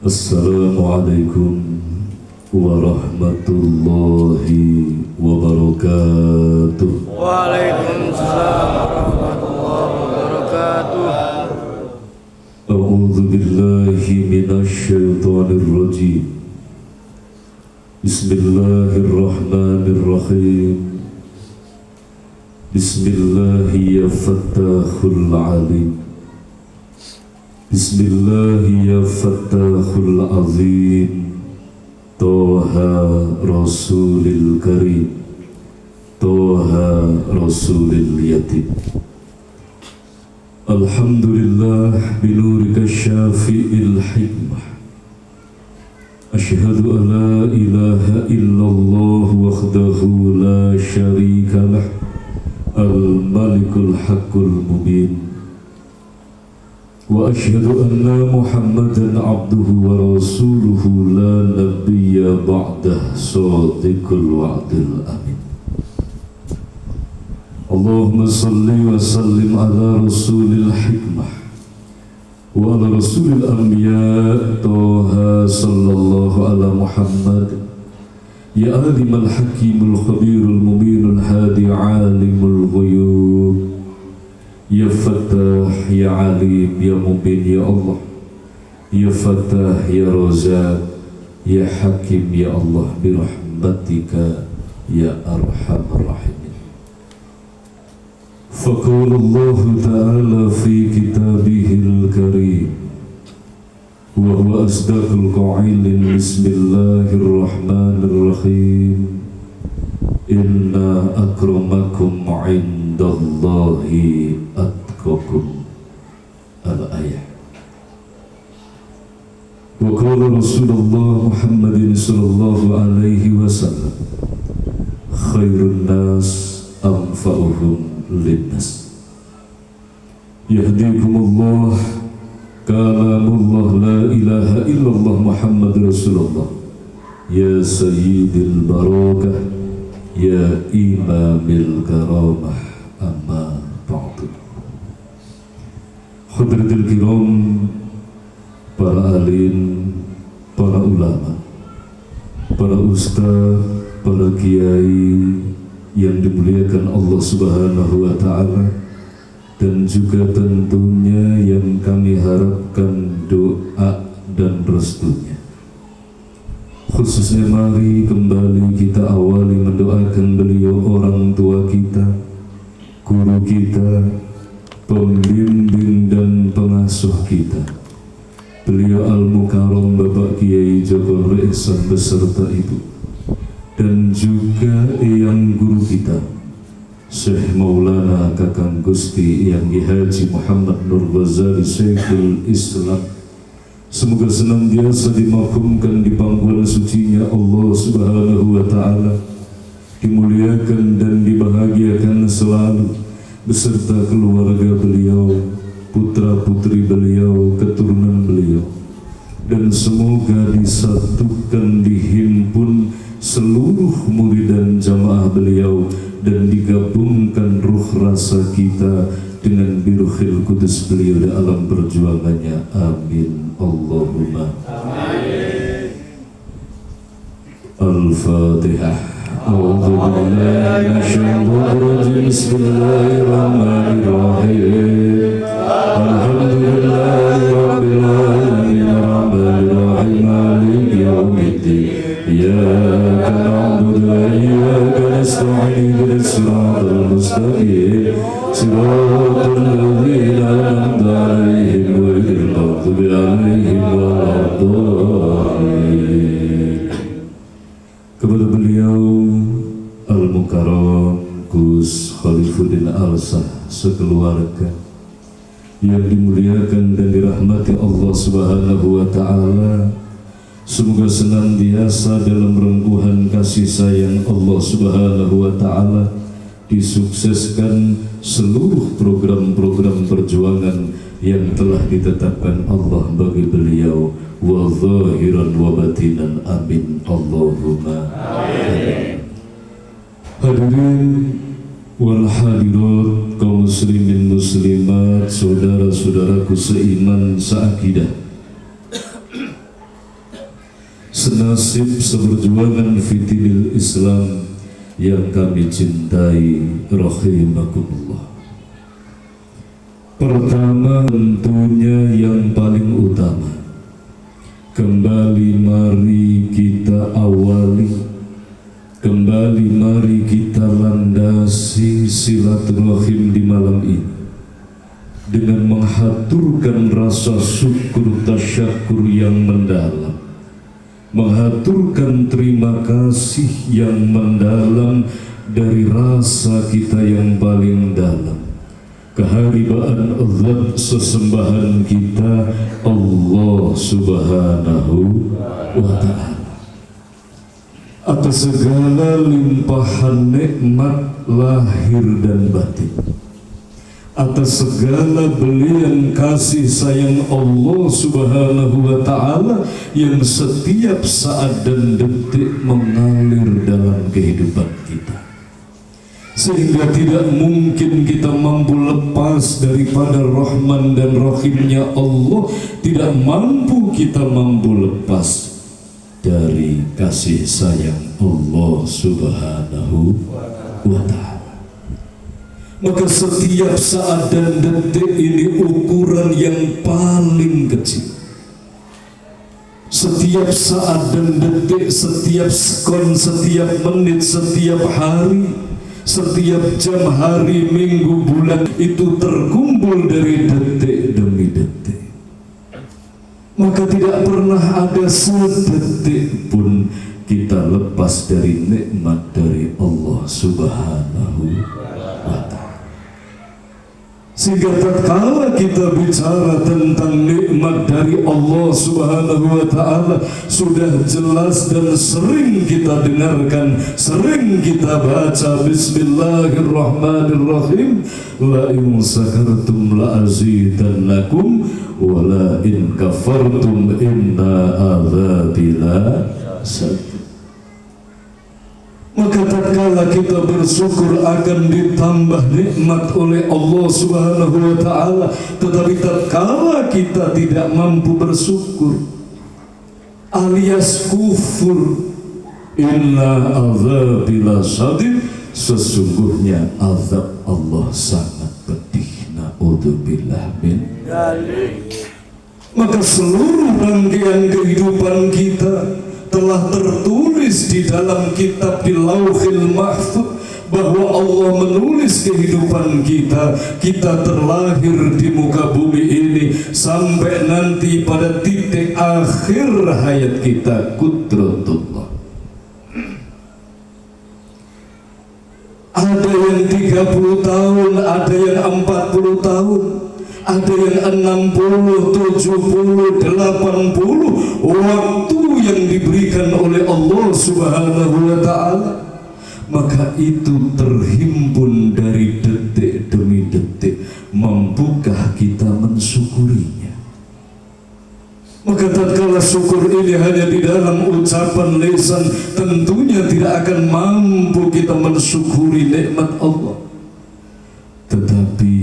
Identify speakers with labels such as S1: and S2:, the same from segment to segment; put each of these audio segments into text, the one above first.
S1: Assalamualaikum warahmatullahi wabarakatuh.
S2: Waalaikumsalam warahmatullahi wabarakatuh.
S1: A'udzu billahi minasy syaithanir rajim. Bismillahirrahmanirrahim. Bismillahi ya Fattahul Alim. Bismillahi ya Fattahul Azim. Toha Rasulil Karim, Toha Rasulil Yatim. Alhamdulillah binurika syafi'il hikmah. Ashhadu an la ilaha illallah wahdahu la syarika lah, al-malikul haqqul mubin. Wa ashhadu anna Muhammadan abduhu wa rasuluhu la nabiyya ba'dah, shadiqul wa'dil amin. Allahumma salli wa sallim ala rasulil hikmah wa ala rasulil anbiya. Toha sallallahu ala Muhammad ya alimul hakimul khabirul mubinul hadi alimul ghuyub. Ya Fattah, Ya Alim, Ya Mubin, Ya Allah. Ya Fattah, Ya Razak, Ya Hakim, Ya Allah, birahmatika Ya Arhamar Rahimin. Faqala Allah Ta'ala fi kitabihil karim, wa huwa asdaqul qa'ilin. Bismillahirrahmanirrahim. Inna akramakum indallahi atqakum. Al-ayah. Wa qala Rasulullah Muhammadin sallallahu alaihi wasallam, khairun nas anfa'uhum linnas. Yahdikumullah, kalamullah, la ilaha illallah Muhammad Rasulullah. Ya sayyidil barakah, ya imamil karamah, amma ba'du. Hadratil kiram, para alim, para ulama, para ustaz, para kiai yang dimuliakan Allah Subhanahu wa Ta'ala, dan juga tentunya yang kami harapkan doa dan restunya. Khususnya mari kembali kita awali mendoakan beliau, orang tua kita, guru kita, pembimbing dan pengasuh kita, beliau Al-Mukarram Bapak Kiai Joko Ihsan beserta ibu, dan juga yang guru kita Syekh Maulana Kakang Gusti Yang Haji Muhammad Nur Ghazali Syekhul Islam. Semoga senantiasa dimahkumkan di pangkuan sucinya Allah Subhanahu wa Ta'ala, dimuliakan dan dibahagiakan selalu beserta keluarga beliau, putra putri beliau, keturunan beliau, dan semoga disatukan, dihimpun seluruh murid dan jamaah beliau, dan digabungkan ruh rasa kita dengan biruhil kudus beliau di alam perjuangannya. Amin Allahumma amin. Al-Fatihah. A'udzu billahi minasyaitonir rajim. Bismillahirrahmanirrahim. Alhamdulillahi rabbil alamin, arrahmanir rahim, maliki yaumiddin. Iyyaka na'budu wa iyyaka nasta'in, ihdinas siratal mustaqim, siratal ladzina an'amta 'alaihim ghairil maghdubi 'alaihim waladdallin. Kepada beliau Al-Mukarram Gus Khalifuddin Alsah sekeluarga yang dimuliakan dan dirahmati Allah Subhanahu wa Ta'ala, semoga senantiasa dalam rengkuhan kasih sayang Allah Subhanahu wa Ta'ala disukseskan seluruh program-program perjuangan yang telah ditetapkan Allah bagi beliau, wa zahiran wa batinan. Amin Allahumma amin. Hadirin wal hadirat, kaum muslimin muslimat, saudara-saudaraku seiman seakidah, senasib seberjuangan fitinil Islam yang kami cintai rahimakumullah. Pertama, tentunya yang paling utama, kembali mari kita awali, kembali mari kita landasi silaturahim di malam ini dengan menghaturkan rasa syukur tasyakur yang mendalam, menghaturkan terima kasih yang mendalam dari rasa kita yang paling dalam, keharibaan zat sesembahan kita Allah Subhanahu wa Ta'ala, atas segala limpahan nikmat lahir dan batin, atas segala belian kasih sayang Allah Subhanahu wa Ta'ala yang setiap saat dan detik mengalir dalam kehidupan kita, sehingga tidak mungkin kita mampu lepas daripada Rahman dan Rahimnya Allah, tidak mampu kita mampu lepas dari kasih sayang Allah Subhanahu wa Ta'ala. Maka setiap saat dan detik ini ukuran yang paling kecil. Setiap saat dan detik, setiap sekon, setiap menit, setiap hari, setiap jam, hari, minggu, bulan itu terkumpul dari detik demi detik. Maka tidak pernah ada sedetik pun kita lepas dari nikmat dari Allah Subhanahu wa Ta'ala. Sehingga tatkala kita bicara tentang nikmat dari Allah Subhanahu wa Ta'ala, sudah jelas dan sering kita dengarkan, sering kita baca, Bismillahirrahmanirrahim, la in sakartum la azidannakum wa la in kafartum inna azabi la sadid. Maka tatkala kita bersyukur akan ditambah nikmat oleh Allah Subhanahu wa Ta'ala, tetapi tatkala kita tidak mampu bersyukur alias kufur, inna azabila sadid, sesungguhnya azab Allah sangat pedih, na'udzubillah min dzalik. Maka seluruh rangkaian kehidupan kita telah tertulis di dalam kitab di Lauhil Mahfuz, bahwa Allah menulis kehidupan kita. Kita terlahir di muka bumi ini sampai nanti pada titik akhir hayat kita, qudratullah. Ada yang 30 tahun, ada yang 40 tahun, ada yang 60, 70, 80 waktu yang diberikan oleh Allah Subhanahu wa Ta'ala. Maka itu terhimpun dari detik demi detik. Mampukah kita mensyukurinya? Maka tatkala syukur ini hanya di dalam ucapan lisan, tentunya tidak akan mampu kita mensyukuri nikmat Allah. Tetapi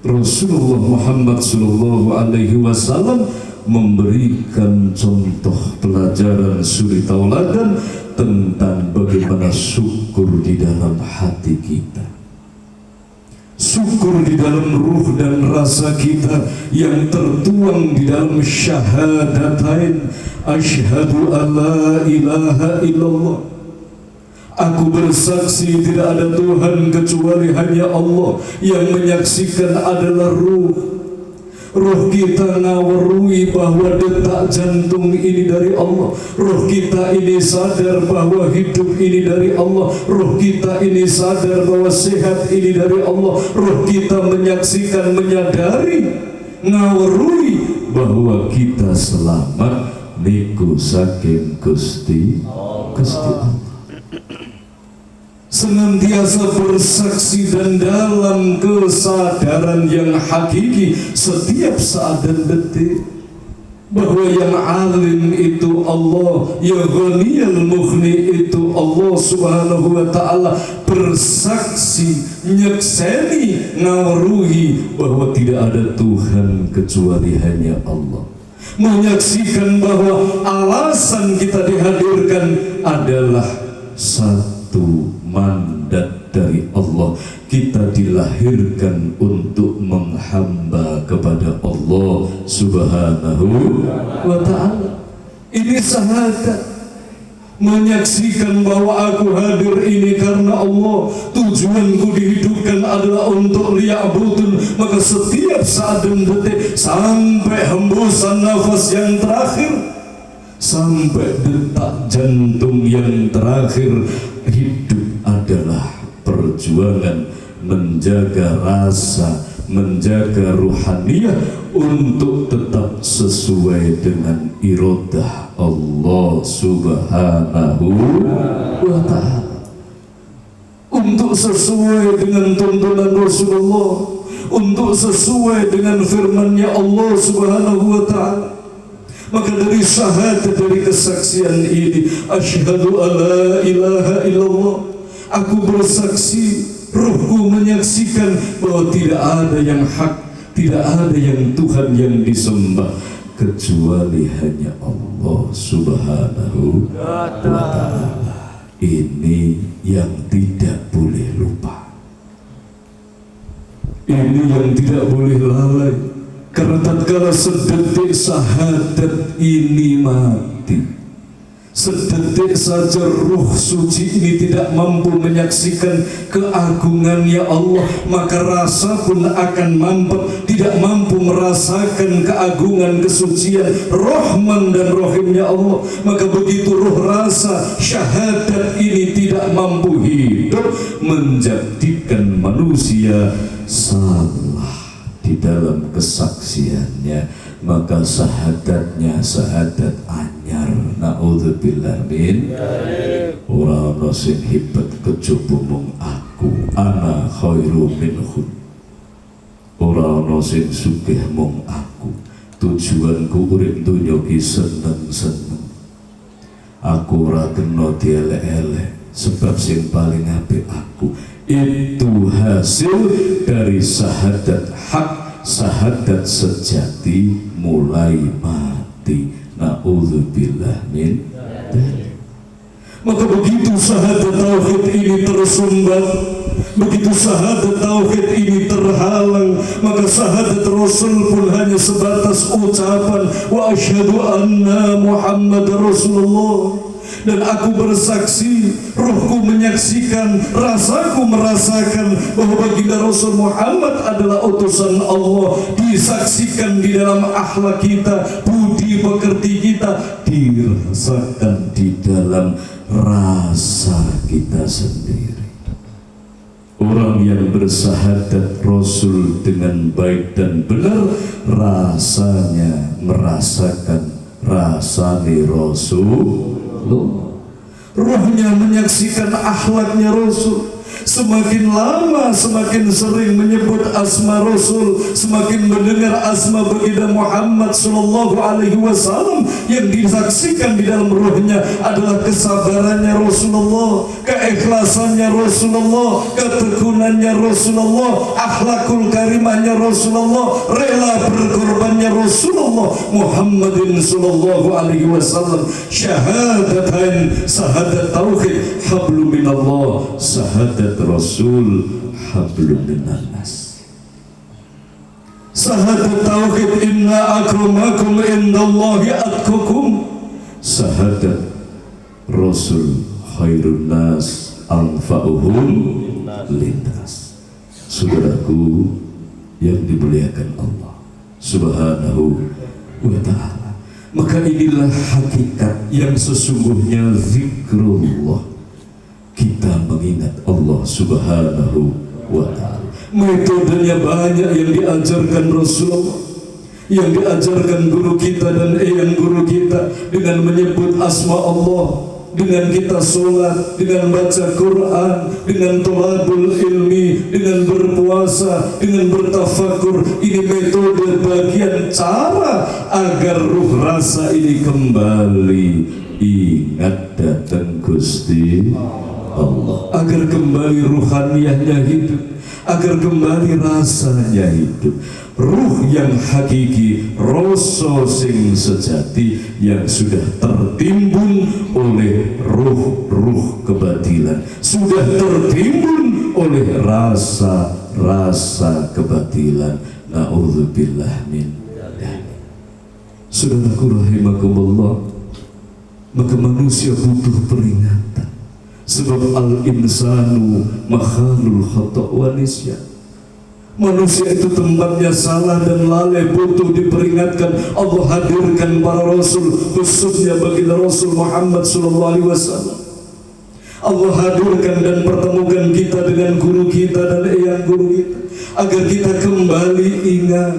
S1: Rasulullah Muhammad SAW memberikan contoh pelajaran suri tauladan tentang bagaimana syukur di dalam hati kita, syukur di dalam ruh dan rasa kita yang tertuang di dalam syahadatain, asyhadu alla ilaha illallah, aku bersaksi tidak ada Tuhan kecuali hanya Allah, yang menyaksikan adalah ruh. Roh kita ngawarui bahwa detak jantung ini dari Allah. Roh kita ini sadar bahwa hidup ini dari Allah. Roh kita ini sadar bahwa sehat ini dari Allah. Roh kita menyaksikan, menyadari, ngawarui bahwa kita selamat niku saking Gusti Allah. Senantiasa bersaksi dan dalam kesadaran yang hakiki setiap saat dan detik bahwa yang alim itu Allah, yang ghaniyal mughni itu Allah Subhanahu wa Ta'ala. Bersaksi, nyekseni, ngawaruhi bahwa tidak ada Tuhan kecuali hanya Allah. menyaksikan bahwa alasan kita dihadirkan adalah satu mandat dari Allah. Kita dilahirkan untuk menghamba kepada Allah Subhanahu wa ta'ala. Ini syahadat, menyaksikan bahwa aku hadir ini karena Allah. Tujuanku dihidupkan adalah untuk liya'budun. Maka setiap saat dan detik sampai hembusan nafas yang terakhir, sampai detak jantung yang terakhir, hidup adalah perjuangan menjaga rasa, menjaga ruhaniyah untuk tetap sesuai dengan iradah Allah Subhanahu wa ta'ala, untuk sesuai dengan tuntunan Rasulullah, untuk sesuai dengan firman-Nya Allah Subhanahu wa ta'ala. Maka dari syahadat, dari kesaksian ini, asyhadu alla ilaha illallah, aku bersaksi, ruhku menyaksikan bahwa tidak ada yang hak, tidak ada yang Tuhan yang disembah kecuali hanya Allah Subhanahu wa ta'ala. Ini yang tidak boleh lupa, ini yang tidak boleh lalai. Karena tatkala sedetik syahadat ini mati, sedetik saja ruh suci ini tidak mampu menyaksikan keagungannya Allah, maka rasa pun akan tidak mampu merasakan keagungan, kesucian, Rahman dan Rahimnya Allah. Maka begitu ruh rasa syahadat ini tidak mampu hidup, menjadikan manusia salah di dalam kesaksiannya, maka syahadatnya syahadat anyar. Na'udzubillah min. Ora ana sing hebat kejaba mung aku, ana khairu minhu. Ora ana sing sugih mung aku. Tujuanku urip donya ki seneng-seneng. Aku ora kena dielek-elek, sebab sing paling apik aku. Itu hasil dari syahadat hak, syahadat sejati mulai mati. Na'udzubillah min dzalik. Maka begitu syahadat tauhid ini tersumbat, begitu syahadat tauhid ini terhalang, maka syahadat Rasul pun hanya sebatas ucapan wa asyhadu anna Muhammadar Rasulullah. Dan aku bersaksi, ruhku menyaksikan, rasaku merasakan bahwa baginda Rasul Muhammad adalah utusan Allah. Disaksikan di dalam akhlak kita, budi pekerti kita, dirasakan di dalam rasa kita sendiri. Orang yang bersyahadat Rasul dengan baik dan benar, rasanya merasakan rasani Rasul. Ruhnya menyaksikan akhlaknya Rasul. Semakin lama semakin sering menyebut asma Rasul, semakin mendengar asma baginda Muhammad sallallahu alaihi wasallam. Yang disaksikan di dalam ruhnya adalah kesabarannya Rasulullah, keikhlasannya Rasulullah, ketekunannya Rasulullah, akhlakul karimahnya Rasulullah, rela berkorbannya Rasulullah Muhammadin sallallahu alaihi wasallam. Syahadatain, syahadat tauhid, hablum minallah, syahadat Rasul, hablum minannas. Syahadat tauhid, inna akramakum indallahi atqakum. Syahadat Rasul, khairun nas anfa'uhum linnas. Saudaraku yang dimuliakan Allah Subhanahu wa ta'ala, maka inilah hakikat yang sesungguhnya zikrullah. Kita mengingat Allah Subhanahu wa ta'ala. Metodenya banyak yang diajarkan Rasulullah, yang diajarkan guru kita dan eyang guru kita, dengan menyebut asma Allah, dengan kita sholat, dengan baca Quran, dengan tolabul ilmi, dengan berpuasa, dengan bertafakur. Ini metode bagian cara agar ruh rasa ini kembali ingat datang Gusti Allah, agar kembali ruhaniyahnya hidup, agar kembali rasanya hidup. Ruh yang hakiki, rasa sing sejati yang sudah tertimbun oleh ruh-ruh kebatilan, sudah tertimbun oleh rasa-rasa kebatilan. Na'udzubillah min dzalik. Saudaraku rahimakumullah, maka manusia butuh peringatan, sebab al-insanu makhalul khata' wa nisyan. Manusia itu tempatnya salah dan lalai, butuh diperingatkan. Allah hadirkan para rasul, khususnya baginda Rasul Muhammad SAW. Allah hadirkan dan pertemukan kita dengan guru kita dan eyang guru kita, agar kita kembali ingat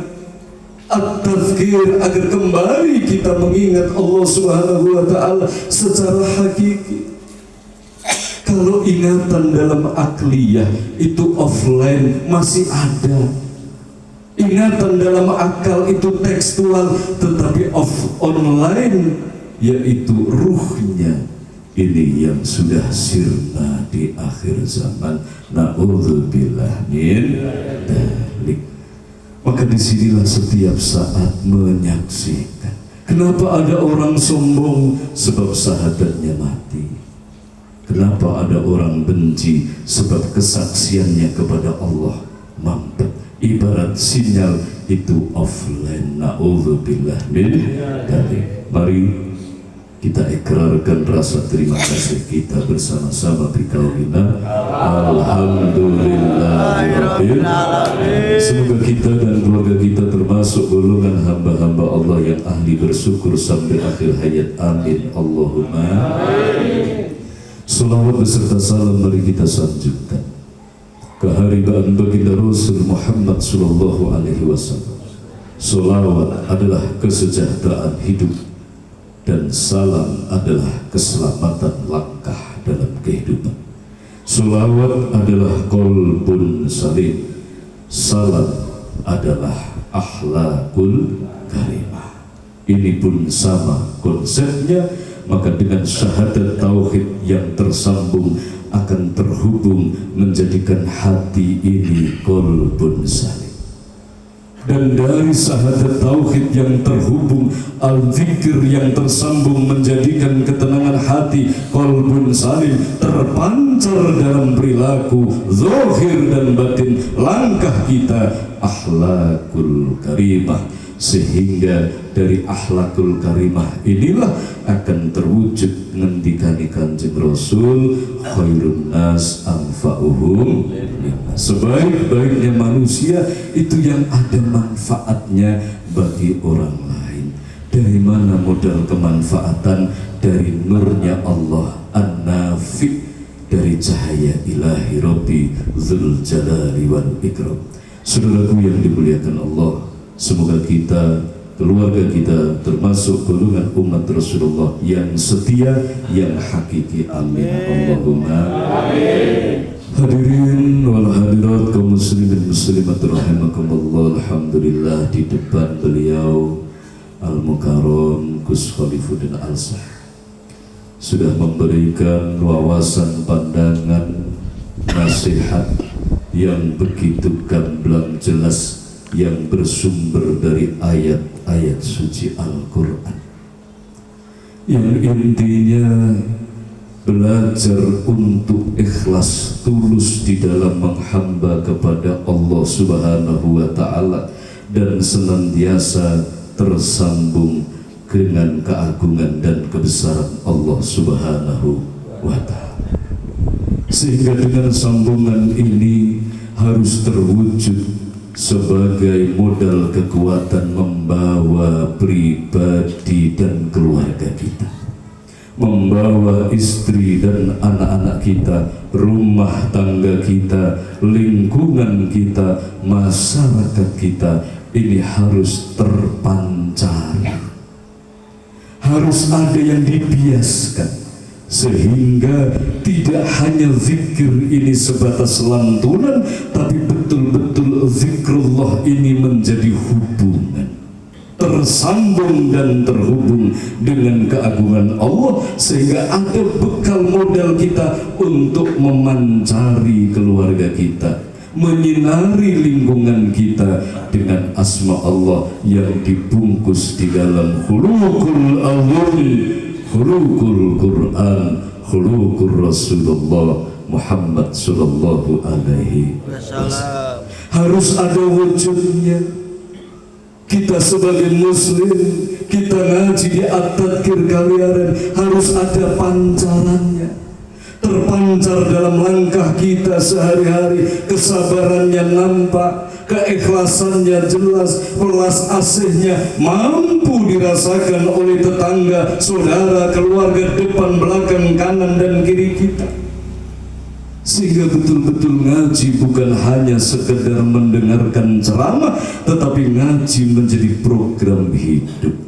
S1: at-tazkir, agar kembali kita mengingat Allah Subhanahu wa Ta'ala secara hakiki. Kalau ingatan dalam akliyah itu offline masih ada, ingatan dalam akal itu tekstual, tetapi online yaitu ruhnya ini yang sudah sirna di akhir zaman. Na'udzubillah min dzalik. Maka disinilah setiap saat menyaksikan. Kenapa ada orang sombong? Sebab sahabatnya mati. Kenapa ada orang benci? Sebab kesaksiannya kepada Allah mampet. Ibarat sinyal itu offline. Na'udzubillah min dzalik. Mari kita ikrarkan rasa terima kasih kita bersama-sama biqaulina alhamdulillahirabbil alamin. Semoga kita dan keluarga kita termasuk golongan hamba-hamba Allah yang ahli bersyukur sampai akhir hayat. Amin Allahumma amin. Salawat beserta salam mari kita sanjungkan keharibaan baginda Rasul Muhammad sallallahu alaihi wasallam. Salawat adalah kesejahteraan hidup dan salam adalah keselamatan langkah dalam kehidupan. Salawat adalah qalbun salim, salam adalah akhlakul karimah. Ini pun sama konsepnya. Maka dengan syahadat tauhid yang tersambung akan terhubung menjadikan hati ini qalbun salim. Dan dari syahadat tauhid yang terhubung, al-zikir yang tersambung menjadikan ketenangan hati qalbun salim, terpancar dalam perilaku zahir dan batin langkah kita akhlakul karimah. Sehingga dari akhlakul karimah inilah akan terwujud ngendikani Kanjeng Rasul, khairun nas anfa'uhum linnas. Sebaik-baiknya manusia itu yang ada manfaatnya bagi orang lain. Dari mana modal kemanfaatan? Dari nurnya Allah an-nafi, dari cahaya ilahi Rabbi Dzul Jalali wal Ikram. Saudaraku yang dimuliakan Allah, semoga kita, keluarga kita termasuk golongan umat Rasulullah yang setia, yang hakiki. Amin Allahumma amin. Hadirin wal hadirat kaum muslimin muslimat rahimakumullah. Alhamdulillah di depan beliau Al-Mukarram Gus Khalifuddin Al-Sah sudah memberikan wawasan, pandangan, nasihat yang begitu gamblang jelas, yang bersumber dari ayat-ayat suci Al-Quran, yang intinya belajar untuk ikhlas tulus di dalam menghamba kepada Allah Subhanahu wa Ta'ala dan senantiasa tersambung dengan keagungan dan kebesaran Allah Subhanahu wa Ta'ala, sehingga dengan sambungan ini harus terwujud sebagai modal kekuatan membawa pribadi dan keluarga kita, membawa istri dan anak-anak kita, rumah tangga kita, lingkungan kita, masyarakat kita. Ini harus terpancar, harus ada yang dibiaskan, sehingga tidak hanya zikir ini sebatas lantunan, tapi betul-betul zikrullah ini menjadi hubungan, tersambung dan terhubung dengan keagungan Allah, sehingga ada bekal modal kita untuk memancari keluarga kita, menyinari lingkungan kita dengan asma Allah yang dibungkus di dalam khuluqul awwal, khuluqul Quran, khuluqul Rasulullah Muhammad sallallahu alaihi wasallam. Harus ada wujudnya. Kita sebagai muslim, kita ngaji di at-tadkir kalian harus ada pancarannya, terpancar dalam langkah kita sehari-hari. Kesabarannya nampak, keikhlasannya jelas, welas asihnya mampu dirasakan oleh tetangga, saudara, keluarga, depan, belakang, kanan dan kiri kita. Sehingga betul-betul ngaji bukan hanya sekedar mendengarkan ceramah, tetapi ngaji menjadi program hidup.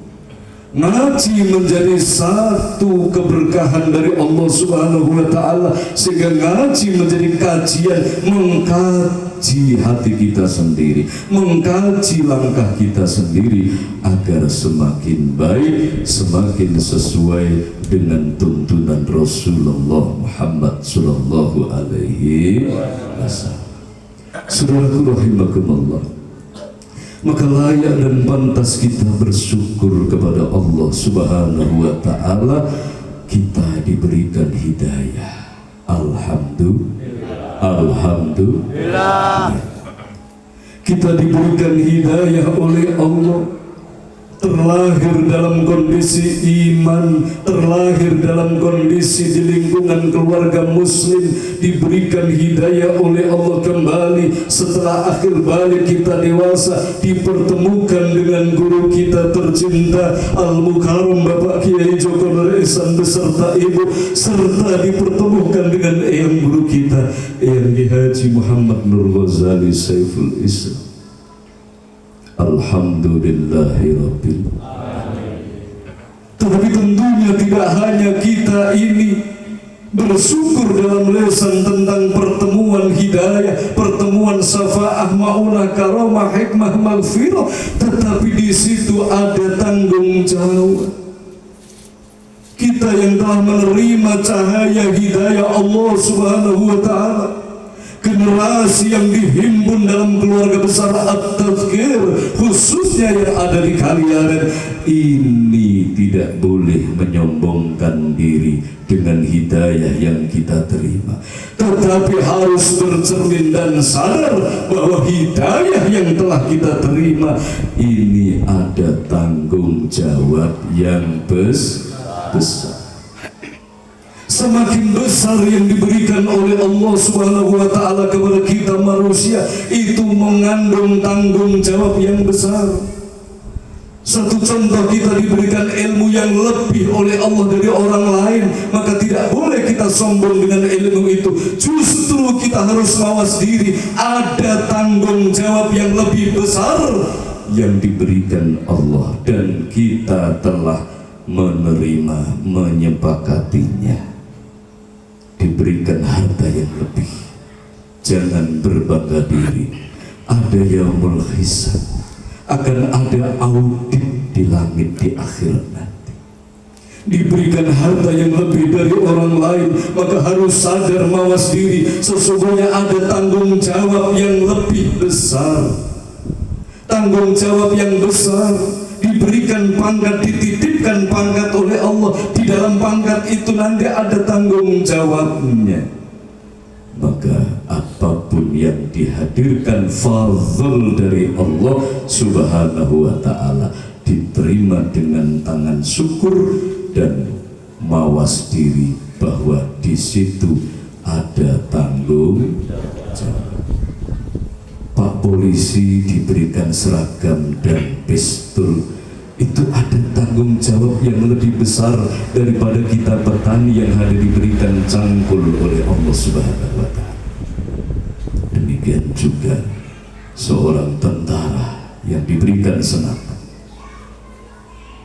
S1: Ngaji menjadi satu keberkahan dari Allah Subhanahu wa Ta'ala, sehingga ngaji menjadi kajian, mengkaji hati kita sendiri, mengkaji langkah kita sendiri agar semakin baik, semakin sesuai dengan tuntunan Rasulullah Muhammad sallallahu alaihi wasallam. Saudaraku rahimakumullah, maka layak dan pantas kita bersyukur kepada Allah Subhanahu wa Ta'ala, kita diberikan hidayah. Alhamdulillah. Kita diberikan hidayah oleh Allah, terlahir dalam kondisi iman, terlahir dalam kondisi di lingkungan keluarga muslim, diberikan hidayah oleh Allah kembali setelah akhir balik kita dewasa, dipertemukan dengan guru kita tercinta Al-Mukarram Bapak Kiai Joko Nur Ihsan beserta ibu, serta dipertemukan dengan eyang guru kita Eyang Haji Muhammad Nur Ghazali Saiful Islam. Alhamdulillahirabbil alamin. Tetapi tentunya tidak hanya kita ini bersyukur dalam lesan tentang pertemuan hidayah, pertemuan syafaah, maunah, karamah, hikmah, maghfirah, tetapi di situ ada tanggung jawab. Kita yang telah menerima cahaya hidayah Allah Subhanahu wa Ta'ala, generasi yang dihimpun dalam keluarga besar At-Tadkir, khususnya yang ada di Kaliaran ini, tidak boleh menyombongkan diri dengan hidayah yang kita terima, tetapi harus bercermin dan sadar bahwa hidayah yang telah kita terima ini ada tanggung jawab yang besar. Semakin besar yang diberikan oleh Allah Subhanahu wa Ta'ala kepada kita manusia, itu mengandung tanggung jawab yang besar. Satu contoh, kita diberikan ilmu yang lebih oleh Allah dari orang lain, maka tidak boleh kita sombong dengan ilmu itu. Justru kita harus mawas diri, ada tanggung jawab yang lebih besar yang diberikan Allah, dan kita telah menerima, menyepakatinya. Diberikan harta yang lebih, jangan berbangga diri. Ada yaumul hisab, akan ada audit di langit di akhirat nanti. Diberikan harta yang lebih dari orang lain, maka harus sadar, mawas diri, sesungguhnya ada tanggung jawab yang lebih besar. Tanggung jawab yang besar. Diberikan pangkat, dititipkan pangkat oleh Allah. Di dalam pangkat itu nanti ada tanggung jawabnya. Maka apapun yang dihadirkan fadl dari Allah Subhanahu wa Ta'ala diterima dengan tangan syukur dan mawas diri bahwa di situ ada tanggung jawab. Pak polisi diberikan seragam dan pistol, itu ada tanggung jawab yang lebih besar daripada kita petani yang hanya diberikan cangkul oleh Allah Subhanahu wa Ta'ala. Demikian juga seorang tentara yang diberikan senapan,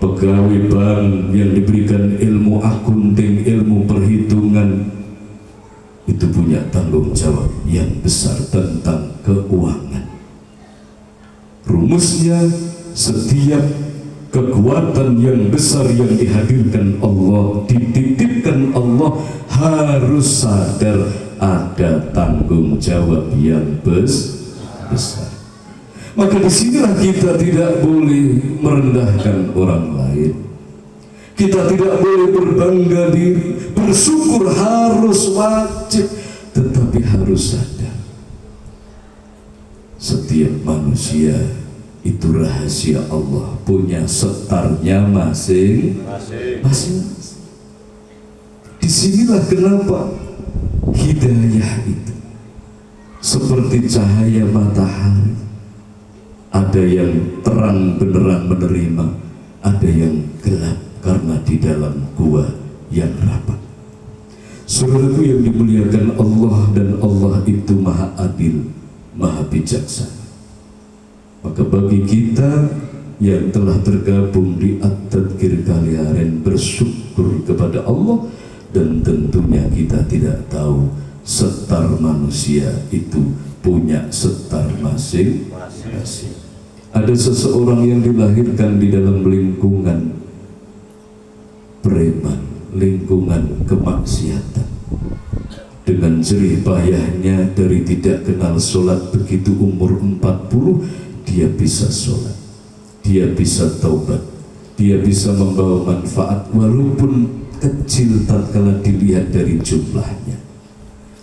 S1: pegawai bank yang diberikan ilmu akunting, ilmu perhitungan, itu punya tanggung jawab yang besar tentang keuangan. Rumusnya, setiap kekuatan yang besar yang dihadirkan Allah, dititipkan Allah, harus sadar ada tanggung jawab yang besar. Maka disinilah kita tidak boleh merendahkan orang lain. Kita tidak boleh berbangga diri. Bersyukur harus wajib, tetapi harus sadar setiap manusia itu rahasia Allah, punya setarnya masing-masing. Disinilah kenapa hidayah itu seperti cahaya matahari. Ada yang terang benerang menerima, ada yang gelap karena di dalam gua yang rapat. Saudaraku yang dimuliakan Allah, dan Allah itu maha adil, maha bijaksana. Maka bagi kita yang telah tergabung di At-Tadkir Kaliaren, bersyukur kepada Allah. Dan tentunya kita tidak tahu setar manusia itu punya setar masing-masing. Ada seseorang yang dilahirkan di dalam lingkungan preman, lingkungan kemaksiatan. Dengan jerih payahnya dari tidak kenal sholat, begitu umur 40 dia bisa sholat, dia bisa taubat, dia bisa membawa manfaat walaupun kecil tatkala dilihat dari jumlahnya.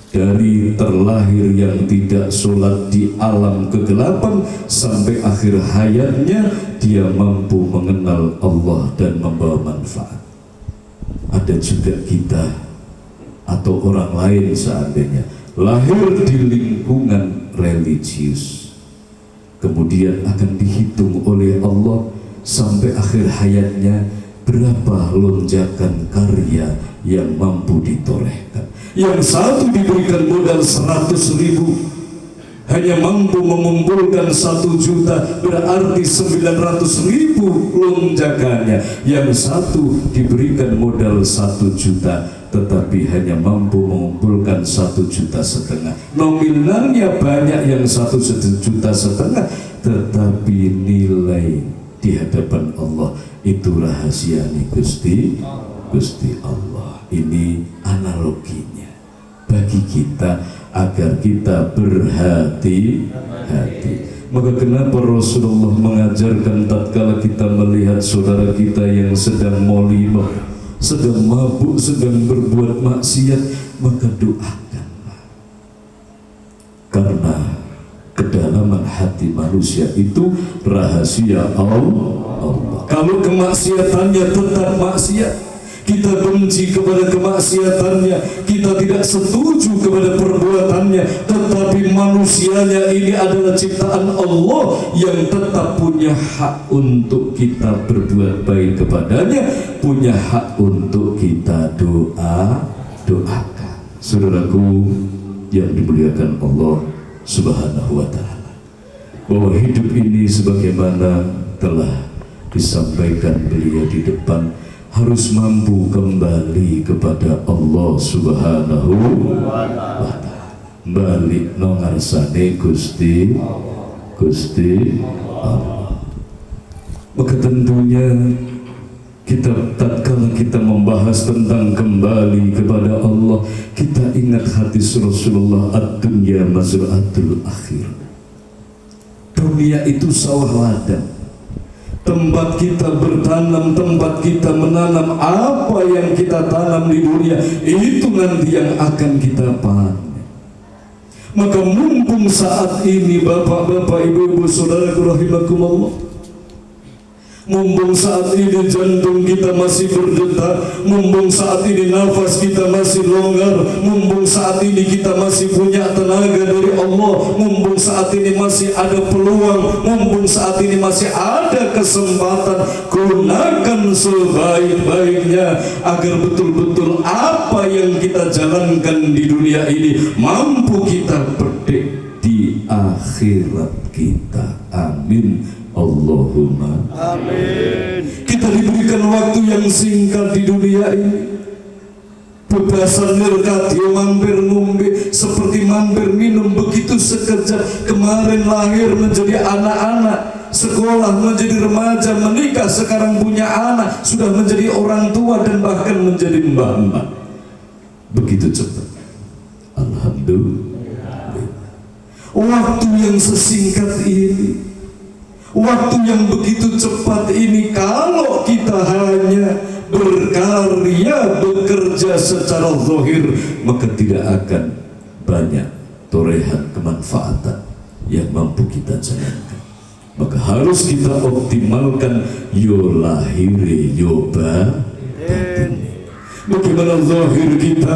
S1: Dari terlahir yang tidak sholat di alam kegelapan sampai akhir hayatnya dia mampu mengenal Allah dan membawa manfaat. Ada juga kita atau orang lain seandainya lahir di lingkungan religius, kemudian akan dihitung oleh Allah sampai akhir hayatnya berapa lonjakan karya yang mampu ditorehkan. Yang satu diberikan modal 100.000, hanya mampu mengumpulkan 1 juta, berarti 900.000 lonjakannya. Yang satu diberikan modal 1 juta, tetapi hanya mampu mengumpulkan 1,5 juta. Nominalnya banyak yang 1,5 juta, tetapi nilai di hadapan Allah itu rahasia nih Gusti Allah. Ini analoginya bagi kita agar kita berhati-hati. Maka kenapa Rasulullah mengajarkan tatkala kita melihat saudara kita yang sedang molimah, sedang mabuk, sedang berbuat maksiat, maka doakanlah. Karena kedalaman hati manusia itu rahasia Allah. Kalau kemaksiatannya tetap maksiat, kita benci kepada kemaksiatannya, kita tidak setuju kepada perbuatannya, tetapi manusianya ini adalah ciptaan Allah yang tetap punya hak untuk kita berbuat baik kepadanya, punya hak untuk kita doakan. Saudaraku yang dimuliakan Allah Subhanahu wa ta'ala, bahwa hidup ini sebagaimana telah disampaikan beliau di depan, harus mampu kembali kepada Allah Subhanahu wa ta'ala. Balik nongarsane Gusti Allah. Maka tentunya kita tatkala kita membahas tentang kembali kepada Allah, kita ingat hadis Rasulullah, ad-dunya mazra'atul akhir. Dunia itu sawah ladang, tempat kita bertanam, tempat kita menanam. Apa yang kita tanam di dunia itu nanti yang akan kita panen. Maka mumpung saat ini bapak-bapak, ibu-ibu, saudaraku rahimakumullah, mumpung saat ini jantung kita masih berdetak, mumpung saat ini nafas kita masih longgar, mumpung saat ini kita masih punya tenaga dari Allah, mumpung saat ini masih ada peluang, mumpung saat ini masih ada kesempatan, gunakan sebaik-baiknya agar betul-betul apa yang kita jalankan di dunia ini mampu kita petik di akhirat kita. Amin Allahumma amin. Kita diberikan waktu yang singkat di dunia ini. Bebasan nirkatio mampir ngombe, seperti mampir minum, begitu sekejap. Kemarin lahir menjadi anak-anak, sekolah menjadi remaja, menikah, sekarang punya anak, sudah menjadi orang tua dan bahkan menjadi mbah-mbah. Begitu cepat. Alhamdulillah. waktu yang sesingkat ini, waktu yang begitu cepat ini, kalau kita hanya berkarya, bekerja secara zahir, maka tidak akan banyak torehan kemanfaatan yang mampu kita jalankan. Maka harus kita optimalkan yo lahire yo batin. Bagaimana zahir kita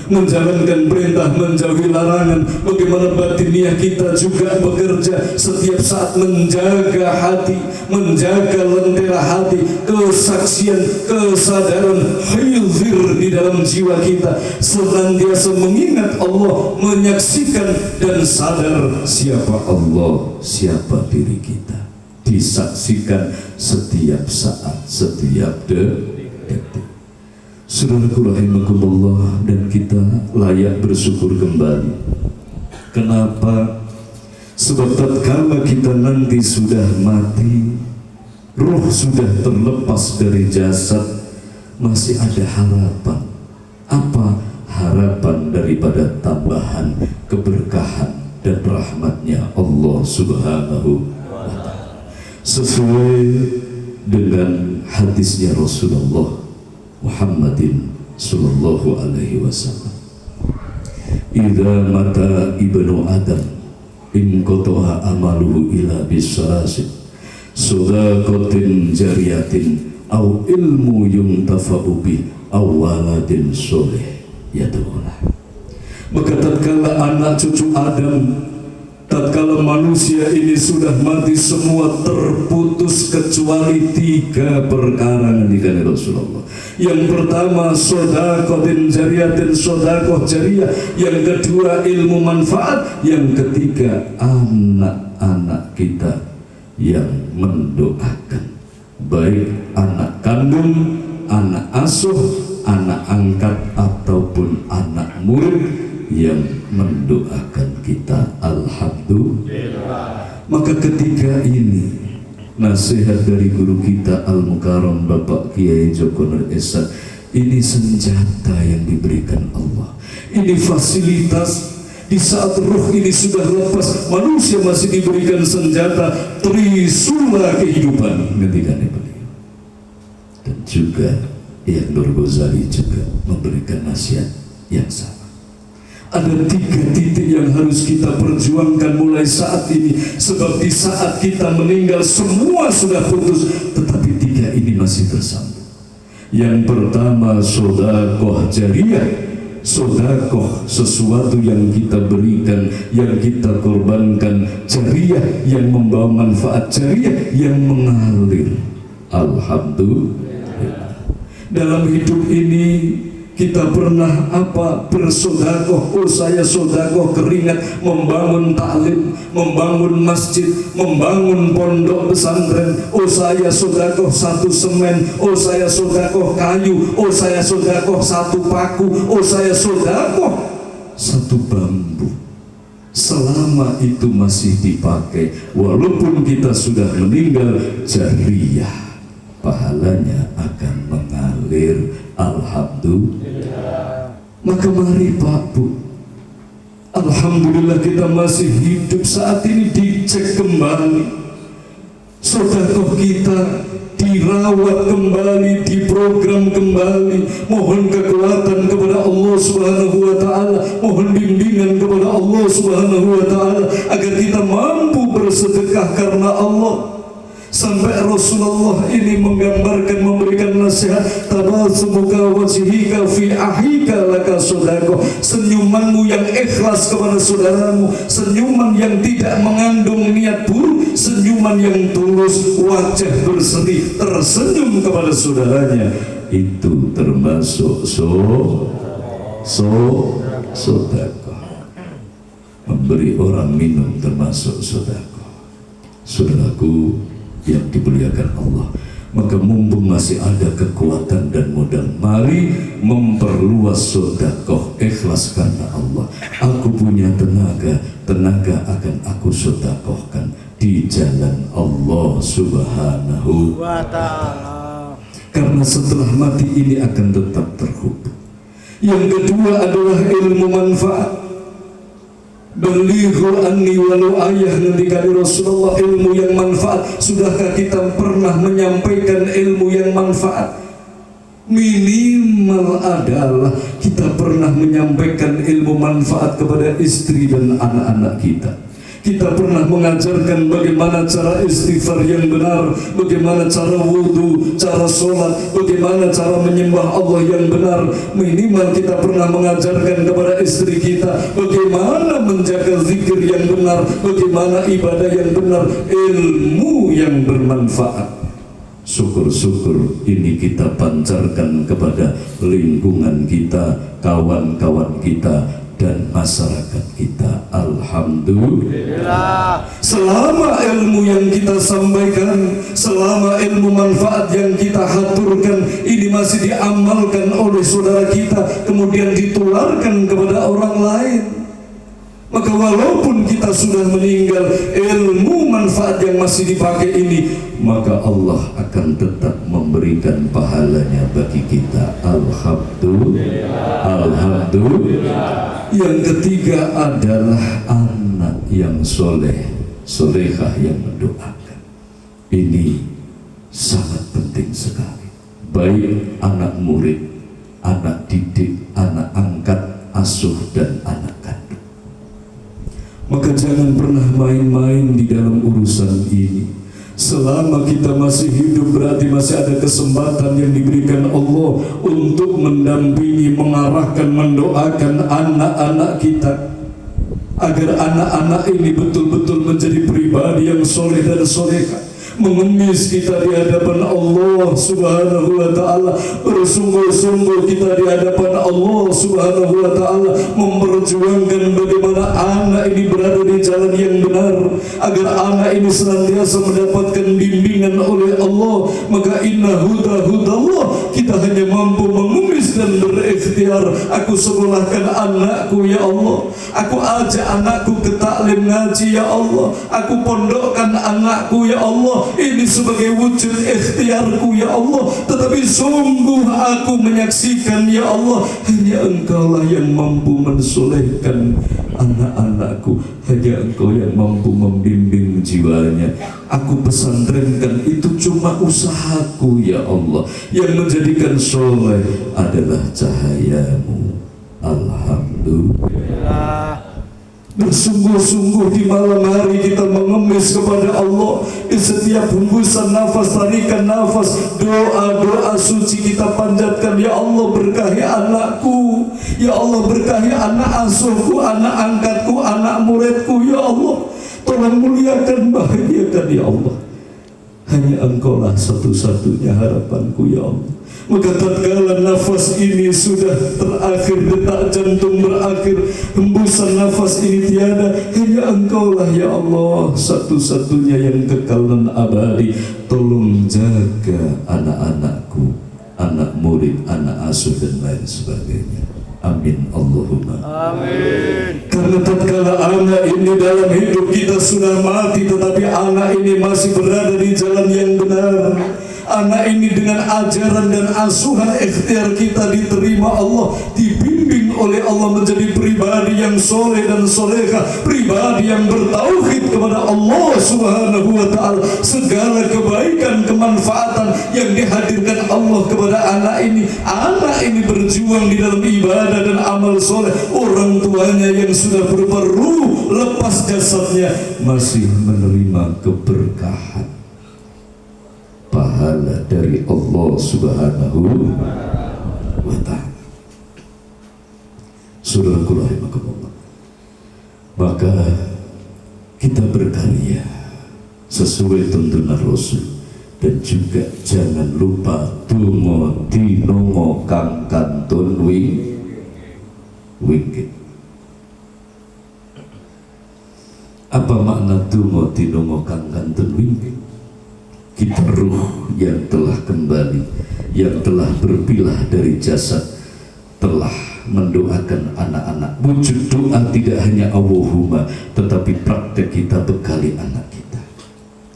S1: menjalankan perintah, menjauhi larangan, bagaimana batiniah kita juga bekerja setiap saat menjaga hati, menjaga lentera hati, kesaksian, kesadaran hizir di dalam jiwa kita, senantiasa mengingat Allah, menyaksikan dan sadar siapa Allah, siapa diri kita, disaksikan setiap saat, setiap detik. Saudaraku rahimakumullah, dan kita layak bersyukur kembali. Kenapa? Sebab tatkala kita nanti sudah mati, roh sudah terlepas dari jasad, masih ada harapan. Apa harapan daripada tambahan keberkahan dan rahmatnya Allah Subhanahu wa ta'ala? Sesuai dengan hadisnya Rasulullah Muhammadin sallallahu alaihi wasallam, idza mata ibnu adam in qata'a amaluhu ila bisalasin sadaqatin jariyatin aw ilmu yuntafa'u bi aw waladin soleh yad'ulah. Maka tatkala anak cucu Adam, tatkala manusia ini sudah mati semua, terputus kecuali 3 perkara ngendikane Rasulullah. Yang pertama sedekah jariyatin, sedekah jariah. Yang kedua ilmu manfaat. Yang ketiga anak-anak kita yang mendoakan, baik anak kandung, anak asuh, anak angkat ataupun anak murid yang mendoakan kita. Alhamdulillah. Maka ketiga ini nasihat dari guru kita Al-Mukarram Bapak Kiai Joko Nur Esa, ini senjata yang diberikan Allah, ini fasilitas. Di saat roh ini sudah lepas, manusia masih diberikan senjata trisula kehidupan ketika beliau. Dan juga yang Nur Ghazali juga memberikan nasihat yang sama. Ada 3 titik yang harus kita perjuangkan mulai saat ini. Sebab di saat kita meninggal semua sudah putus, tetapi 3 ini masih bersambung. Yang pertama sedekah jariah, sedekah sesuatu yang kita berikan, yang kita korbankan, jariah yang membawa manfaat, jariah yang mengalir. Alhamdulillah. Dalam hidup ini kita pernah bersodakoh. Oh, saya sodakoh keringat membangun taklim, membangun masjid, membangun pondok pesantren. Oh, saya sodakoh 1 semen. Oh, saya sodakoh kayu. Oh, saya sodakoh 1 paku. Oh, saya sodakoh 1 bambu. Selama itu masih dipakai, walaupun kita sudah meninggal, jariah, pahalanya akan mengalir. Alhamdulillah. Maka mari Pak Bu, alhamdulillah kita masih hidup saat ini, dicek kembali sedekah kita, dirawat kembali, diprogram kembali. Mohon kekuatan kepada Allah Subhanahu wa ta'ala, mohon bimbingan kepada Allah Subhanahu wa ta'ala agar kita mampu bersedekah karena Allah. Sampai Rasulullah ini menggambarkan, memberikan nasihat, tabasumuka wajhika fi ahika laka sedekah. Senyumanmu yang ikhlas kepada saudaramu, senyuman yang tidak mengandung niat buruk, senyuman yang tulus, wajah berseri, tersenyum kepada saudaranya, itu termasuk sedekah. Memberi orang minum termasuk sedekah. Saudaraku yang dimuliakan Allah, maka mumpung masih ada kekuatan dan modal, mari memperluas sedekah, ikhlas karena Allah. Aku punya tenaga akan aku sedekahkan di jalan Allah Subhanahu wa ta'ala, karena setelah mati ini akan tetap terhubung. Yang kedua adalah ilmu manfaat. Balighu anni walau ayah, ngendikani Rasulullah, ilmu yang manfaat. Sudahkah kita pernah menyampaikan ilmu yang manfaat? Minimal adalah kita pernah menyampaikan ilmu manfaat kepada istri dan anak-anak kita. Kita pernah mengajarkan bagaimana cara istighfar yang benar, bagaimana cara wudhu, cara sholat, bagaimana cara menyembah Allah yang benar. Minimal kita pernah mengajarkan kepada istri kita bagaimana menjaga zikir yang benar, bagaimana ibadah yang benar, ilmu yang bermanfaat. Syukur-syukur ini kita pancarkan kepada lingkungan kita, kawan-kawan kita, dan masyarakat kita. Alhamdulillah. Selama ilmu yang kita sampaikan, selama ilmu manfaat yang kita haturkan ini masih diamalkan oleh saudara kita, kemudian ditularkan kepada orang lain, maka walaupun kita sudah meninggal, ilmu manfaat yang masih dipakai ini, maka Allah akan tetap memberikan pahalanya bagi kita. Alhamdulillah. Alhamdulillah. Yang ketiga adalah anak yang soleh, solehah yang mendoakan. Ini sangat penting sekali. Baik anak murid, anak didik, anak angkat, asuh, dan anak kandung. Maka jangan pernah main-main di dalam urusan ini. Selama kita masih hidup, berarti masih ada kesempatan yang diberikan Allah untuk mendampingi, mengarahkan, mendoakan anak-anak kita, agar anak-anak ini betul-betul menjadi pribadi yang soleh dan solehah, mengemis kita di hadapan Allah Subhanahu wa ta'ala, bersungguh-sungguh kita di hadapan Allah Subhanahu wa ta'ala, memperjuangkan bagaimana anak ini berada di jalan yang benar, agar anak ini senantiasa mendapatkan bimbingan oleh Allah. Maka inna hudallah, kita hanya mampu mengemis dan berikhtiar. Aku sekolahkan anakku ya Allah, aku ajak anakku ke taklim ngaji ya Allah, aku pondokkan anakku ya Allah. Ini sebagai wujud ikhtiarku ya Allah. Tetapi sungguh aku menyaksikan ya Allah, hanya Engkaulah yang mampu mensolehkan anak-anakku, hanya Engkau yang mampu membimbing jiwanya. Aku pesantrenkan itu cuma usahaku ya Allah. Yang menjadikan soleh adalah cahayamu. Alhamdulillah. Bersungguh-sungguh di malam hari kita mengemis kepada Allah. Di setiap hembusan nafas, tarikan nafas, doa-doa suci kita panjatkan. Ya Allah, berkahi anakku, ya Allah, berkahi anak asuhku, anak angkatku, anak muridku, ya Allah, tolong muliakan, bahagiakan ya Allah. Hanya Engkaulah satu-satunya harapanku ya Allah. Maka tatkala nafas ini sudah terakhir, detak jantung berakhir, hembusan nafas ini tiada, hanya Engkaulah ya Allah satu-satunya yang kekal dan abadi. Tolong jaga anak-anakku, anak murid, anak asuh, dan lain sebagainya. Amin Allahumma amin. Karena tatkala anak ini dalam hidup kita sudah mati, tetapi anak ini masih berada di jalan yang benar, anak ini dengan ajaran dan asuhan ikhtiar kita diterima Allah, dibimbing oleh Allah menjadi pribadi yang soleh dan solehah, pribadi yang bertauhid kepada Allah Subhanahu wa ta'ala. Segala kebaikan, kemanfaatan yang dihadirkan Allah kepada anak ini berjuang di dalam ibadah dan amal soleh. Orang tuanya yang sudah berperuh lepas jasadnya masih menerima keberkahan, pahala dari Allah Subhanahu wa ta'ala. Saudaraku rahimakumullah, maka kita berkarya sesuai tuntunan Rasul, dan juga jangan lupa donga dinongo kang kantun wingkit. Apa makna donga dinongo kang kantun wingkit? Kita ruh yang telah kembali, yang telah berpilah dari jasad, telah mendoakan anak-anak. Wujud doa tidak hanya Allahumma, tetapi praktek kita bekali anak kita.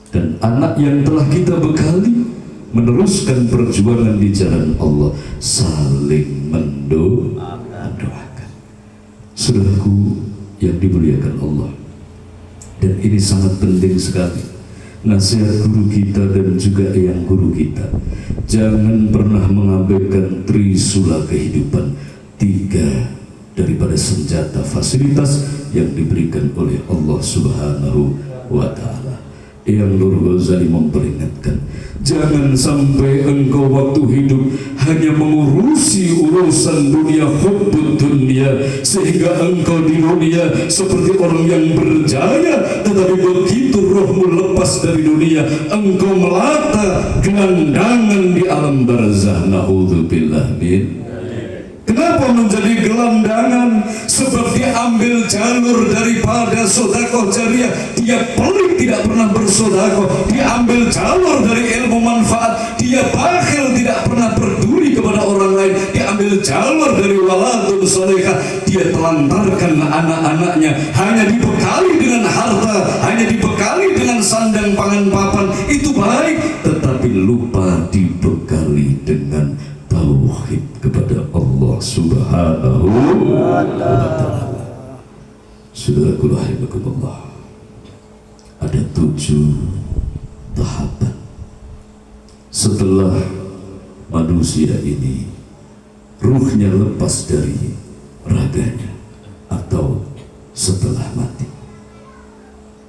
S1: Dan anak yang telah kita bekali meneruskan perjuangan di jalan Allah, saling mendoakan. Saudaraku yang dimuliakan Allah. Dan ini sangat penting sekali, nasihat guru kita dan juga yang guru kita. Jangan pernah mengabaikan trisula kehidupan, 3 daripada senjata fasilitas yang diberikan oleh Allah Subhanahu wa Ta'ala. Yang Nur Ghazali memperingatkan, jangan sampai engkau waktu hidup hanya mengurusi urusan dunia, hubbud dunia, sehingga engkau di dunia seperti orang yang berjaya, tetapi begitu rohmu lepas dari dunia, engkau melata gelandangan di alam barzah. Na'udzubillah min. Kenapa menjadi gelandangan? Sebab dia ambil jalur daripada sedekah jariah. Dia pelit, tidak pernah bersedekah. Dia ambil jalur dari ilmu manfaat. Dia bakhil, tidak pernah peduli kepada orang lain. Dia ambil jalur dari waladun salihah. Dia telantarkan anak-anaknya, hanya dibekali dengan harta, hanya dibekali dengan sandang pangan papan. Itu baik, tetapi lupa dibekali dengan tauhid kepada Allah Subhanahu wa Ta'ala. Saudaraku rahimakumullah, ada 7 tahapan setelah manusia ini ruhnya lepas dari raganya atau setelah mati.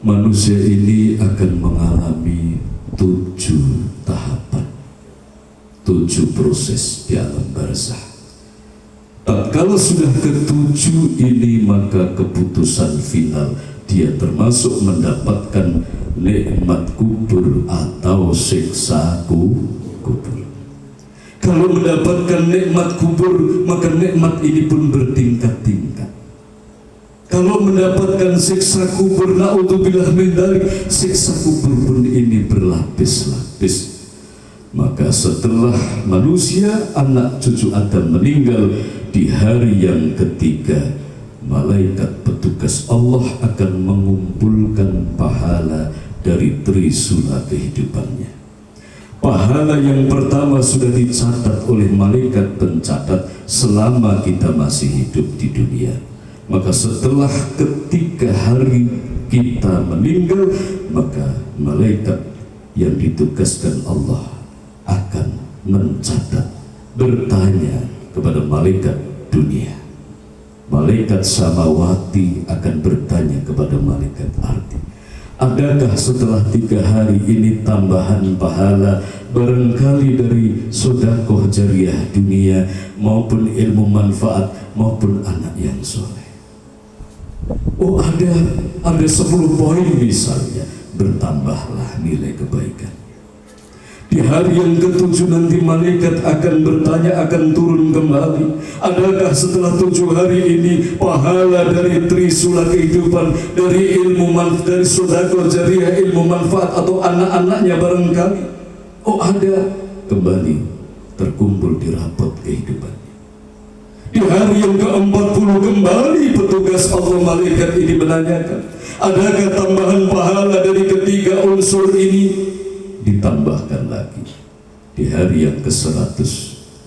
S1: Manusia ini akan mengalami 7 tahapan, 7 proses di alam barzah. Kalau sudah ke-7 ini, maka keputusan final dia termasuk mendapatkan nikmat kubur atau siksa kubur. Kalau mendapatkan nikmat kubur, maka nikmat ini pun bertingkat-tingkat. Kalau mendapatkan siksa kubur, na'udzubillah min dzalik, siksa kubur pun ini berlapis-lapis. Maka setelah manusia, anak cucu Adam meninggal, di hari yang ketiga, malaikat petugas Allah akan mengumpulkan pahala dari trisula kehidupannya. Pahala yang pertama sudah dicatat oleh malaikat pencatat selama kita masih hidup di dunia. Maka setelah ketiga hari kita meninggal, maka malaikat yang ditugaskan Allah akan mencatat, bertanya kepada malaikat dunia. Malaikat samawati akan bertanya kepada malaikat ardi, adakah setelah 3 hari ini tambahan pahala, barangkali dari sedekah jariah dunia maupun ilmu manfaat maupun anak yang soleh? Oh, ada 10 poin misalnya, bertambahlah nilai kebaikan. Di hari yang ke-7 nanti malaikat akan bertanya, akan turun kembali, adakah setelah 7 hari ini pahala dari trisula kehidupan, dari ilmu dari sedekah jariah, ilmu manfaat atau anak-anaknya barangkali? Oh, ada, kembali terkumpul di rapot kehidupannya. Di hari yang ke-40 kembali petugas Allah malaikat ini menanyakan, adakah tambahan pahala dari ketiga unsur ini? Ditambahkan lagi di hari yang ke-100,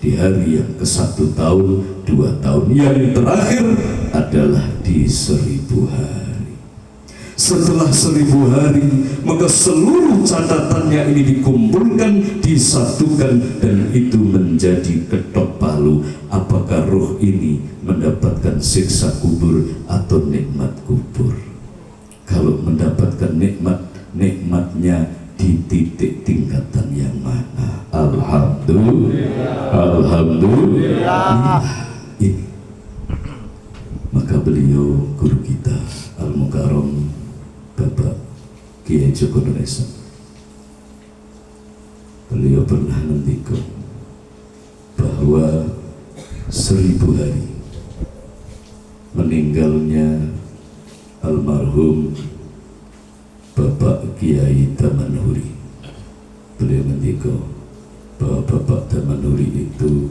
S1: di hari yang ke-1 tahun, 2 tahun, yang terakhir adalah di 1000 hari. Setelah 1000 hari, maka seluruh catatannya ini dikumpulkan, disatukan, dan itu menjadi ketok palu. Apakah roh ini mendapatkan siksa kubur atau nikmat kubur? Kalau mendapatkan nikmatnya di titik tingkatan yang mana? Alhamdulillah. Ini. Maka beliau, guru kita Al-Mukarram Bapak Kiai Joko Nuresa, beliau pernah ngendikan bahwa 1000 hari meninggalnya almarhum Bapak Kiai Tamanhuri. Beliau ngendika bahwa Bapak Tamanhuri itu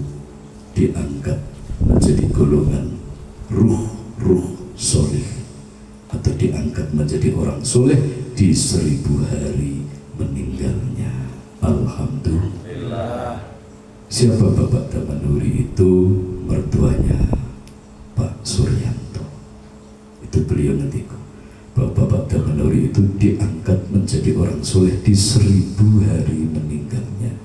S1: diangkat menjadi golongan ruh soleh, atau diangkat menjadi orang soleh di 1000 hari meninggalnya. Alhamdulillah. Siapa Bapak Tamanhuri itu? Mertuanya Pak Suryanto. Itu beliau itu diangkat menjadi orang soleh di 1000 hari meninggalnya.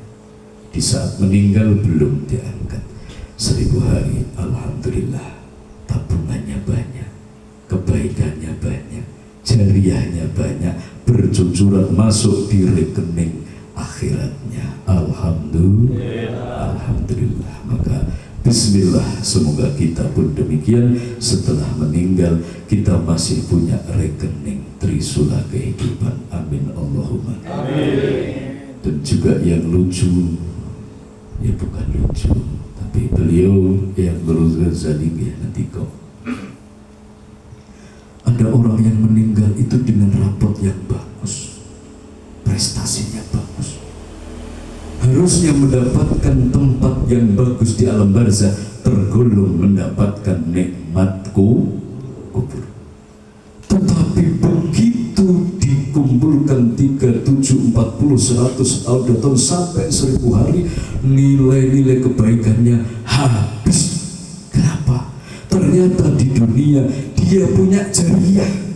S1: Di saat meninggal belum diangkat. 1000 hari, alhamdulillah, tabungannya banyak, kebaikannya banyak, jariahnya banyak, bercucuran masuk di rekening akhiratnya. Alhamdulillah, alhamdulillah. Maka bismillah, semoga kita pun demikian. Setelah meninggal kita masih punya rekening trisula kehidupan. Amin Allahumma amin. Dan juga yang lucu, ya bukan lucu, tapi beliau yang berusaha zalim ya nanti kok. Ada orang yang meninggal itu dengan rapot yang bagus, prestasinya bagus, harusnya mendapatkan tempat yang bagus di alam barzah, tergolong mendapatkan nikmat kubur. Tetapi begitu dikumpulkan 3, 7, 40, 100 tahun sampai 1000 hari, nilai-nilai kebaikannya habis. Kenapa? Ternyata di dunia dia punya jariah.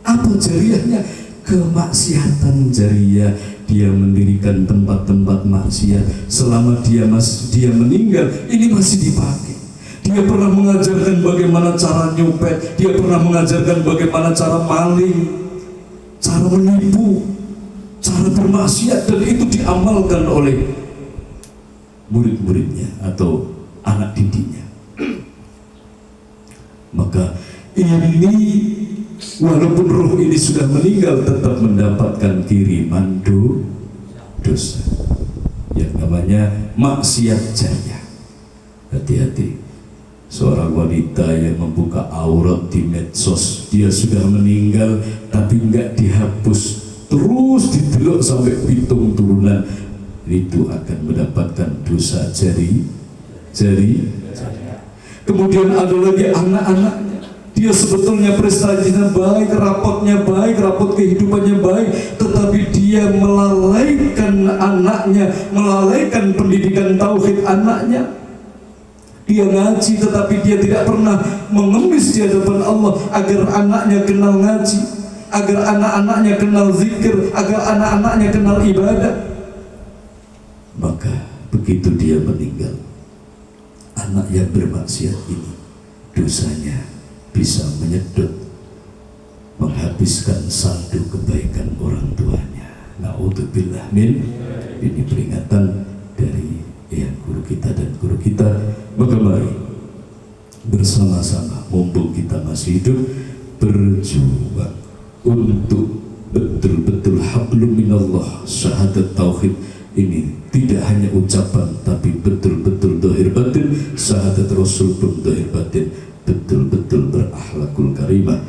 S1: Apa jariahnya? Kemaksiatan jariah. Dia mendirikan tempat-tempat maksiat. Selama dia meninggal, ini masih dipakai. Dia pernah mengajarkan bagaimana cara nyopet, dia pernah mengajarkan bagaimana cara maling, cara menipu, cara bermaksiat, dan itu diamalkan oleh murid-muridnya atau anak didiknya. Maka ini, walaupun roh ini sudah meninggal, tetap mendapatkan kiriman dosa yang namanya maksiat jariah. Hati-hati. Seorang wanita yang membuka aurat di medsos, dia sudah meninggal tapi nggak dihapus, terus didelok sampai pitung turunan, itu akan mendapatkan dosa jari. Kemudian ada lagi anak-anaknya, dia sebetulnya prestasinya baik, rapot kehidupannya baik, tetapi dia melalaikan anaknya, melalaikan pendidikan tauhid anaknya. Dia ngaji tetapi dia tidak pernah mengemis di hadapan Allah agar anaknya kenal ngaji, agar anak-anaknya kenal zikir, agar anak-anaknya kenal ibadah. Maka begitu dia meninggal, anak yang bermaksiat ini dosanya bisa menyedot, menghabiskan saldo kebaikan orang tuanya. Na'udzubillah min. Ini peringatan dari yang guru kita dan guru kita. Maka mari bersama-sama, mumpung kita masih hidup, berjuang untuk betul-betul hablum minallah, syahadat tauhid ini tidak hanya ucapan tapi betul-betul dohir batin. Syahadat Rasul pun dohir batin, betul-betul berakhlakul karimah.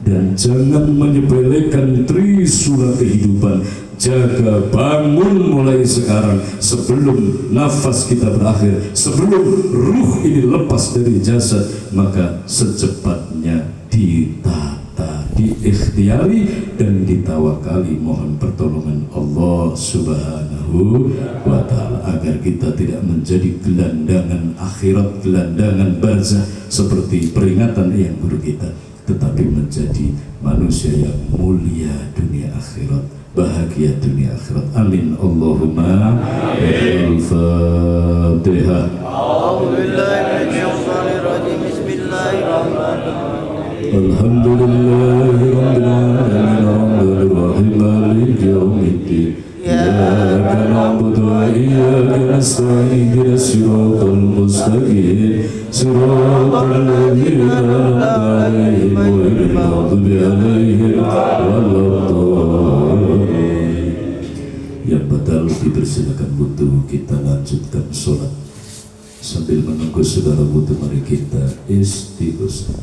S1: Dan jangan menyepelekan trisula kehidupan. Jaga, bangun mulai sekarang, sebelum nafas kita berakhir, sebelum ruh ini lepas dari jasad, maka secepatnya ditata, diikhtiari dan ditawakali. Mohon pertolongan Allah Subhanahu wa ta'ala agar kita tidak menjadi gelandangan akhirat, gelandangan barzah seperti peringatan yang guru kita, tetapi menjadi manusia yang mulia dunia akhirat, bahagia dunia akhirat. Amin Allahumma. Al-Fatihah. Alhamdulillahirrahmanirrahim, maliki yaumiddin, iyyaka na'budu wa iyyaka nasta'in, ihdinas siratal mustaqim, siratal ladzina an'amta 'alaihim ghairil maghdubi 'alaihim waladdallin. Yang batal dipersilakan wudu, kita lanjutkan sholat. Sambil menunggu saudara wudu, mari kita istighosah.